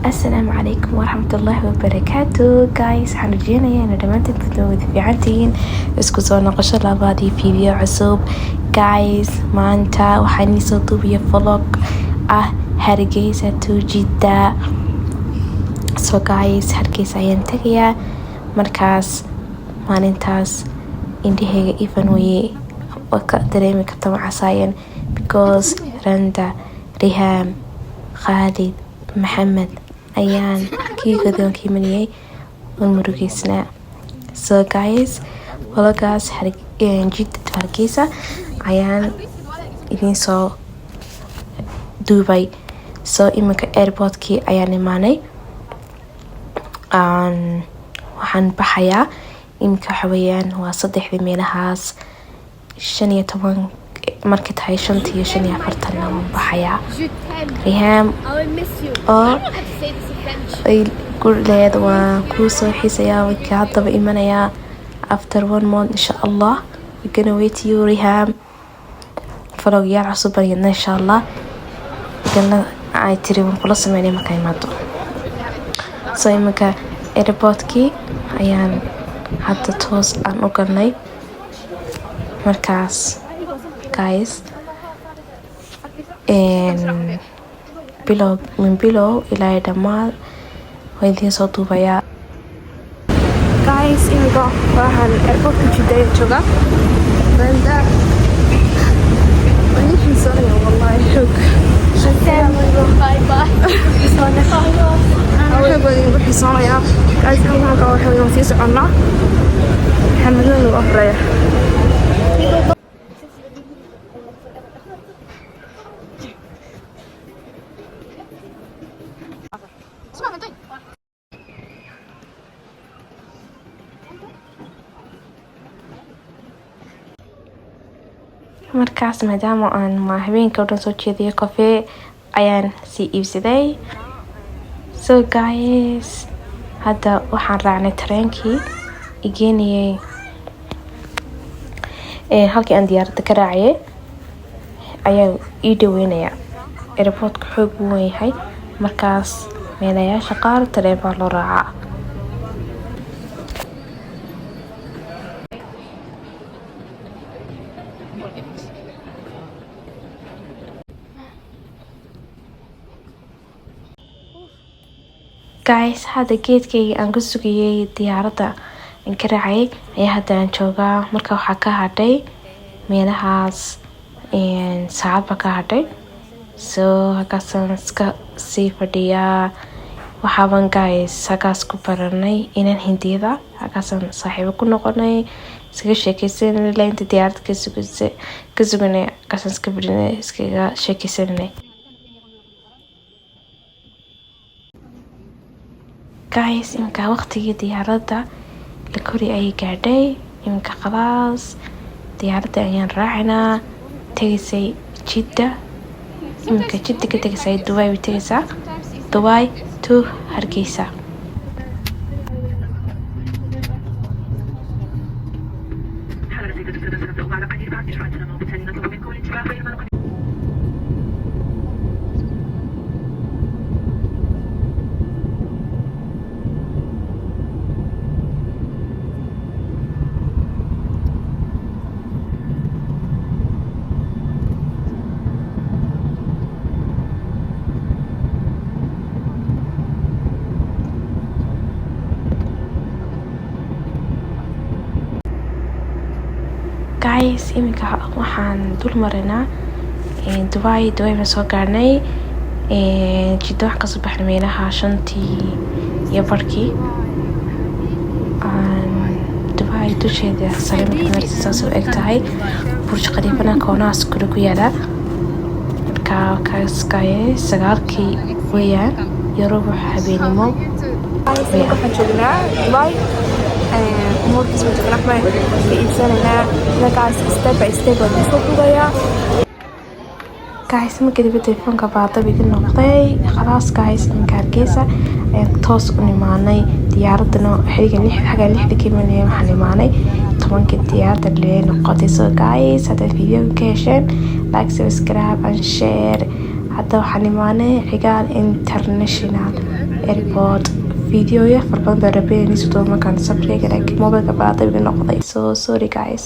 السلام عليكم ورحمة الله وبركاته guys waxaan rajeynayaa inaad dhammaantiin wada fiican tihiin isku soo noqosho labaadii video cusub guys maanta waxaan idin soo duubaya vlog ah Hargeysa to Jeddah so guys Hargeysa ayaan tagayaa markaas maalintaas indhahayga even way ka dareemi kartaa macasaayan because Randa Riham Khalid Maxamed ayaan kii godoonka imanayay oo murugeysnaa so guys vlogaas Jeddah Hargeysa ayaan idin soo duubay so iminka airportkii ayaan imaanay waxaan baxayaa iminka waxa weeyaan waa 3 meelahaas 15 markay tahay 5 iyo 45 waan baxayaa Riham oo ay gurleeda waan ku soo xiisayaa wixii hadaba imanayaa after 1 month insha Allah we're gonna wait you Riham vlog yaar cusub ayaan insha Allah gana ay tiri waan kula sameynay markay imaado so iminka airportkii ayaan hadda toos aan u galnay markaas guys bilow ilaa dhammaad waan idin soo duubayaa guys iminka waxaan airportka Jeddah joogaa Randa ونحن والله شوك باي باي أحب نروح صايا قاعد أنا قاعد أحاول نسيس عنا حملنا وأفريا markaas maadaama aan habeenka oo dhan soo jeediyo cafe ayaan sii iibsaday so guys hadda waxaan raacnay tareenkii igeeniyay halkii aan diyaaradda ka raacayay ayaa ii dhaweynaya airportka xoog u weyn yahay markaas meelayaasha qaar tareen baa loo raacaa guys hadda geedkayga aan ku sugayay diyaaradda aan ka raacay ayaa hadda aan joogaa marka waxaa ka hadhay meelahaas saacad baa ka hadhay so halkaasaan iska sii fadhiyaa waxaaban guys halkaas ku baranay inaan hindiyada halkaasaan saaxiibo ku noqonay iskaga sheekeysanay ilaa inta diyaaradda ka suganay halkaasaan iska fadhinay iskaga sheekeysanay guys iminka waqtigii diyaaradda la kori ayay gaadhay iminka khalaas diyaaradda ayaan raacinaa tegaysay Jeddah iminka Jeddah ka tegaysay Dubai way tegaysaa Dubai to Hargeysa guys iminka waxaan dul marinaa Dubai ma soo gaarnay Jeddah wax ka soo baxnay meelaha 5 iyo barkii Dubai dusheeda salaamada martisaas oo eg tahay Burj Khalifa koonaas kula ku yaala marka kaas guys 9kii weeyaan yaro habeenimo waxaan joognaa Dubai umurkiis ma joognaa waxbaan ka iibsanaynaa markaas step by step waan soo duubayaa guys markii dib telefoonka baadab iga noqday khalaas guys iminka Hargeysa ayaan toos u nimaanay diyaaradana xaga 6 kiimanay waxaan imaanay 10 diyaaradda lee noqotay so guys hadda video ka hesheen like subscribe and share hadda waxaan imaanay Cigaal International Airport. Video ya farbadan baa rabeen inay soo markaan sabriga laakiin mobilka baa dib noqday. So sorry guys.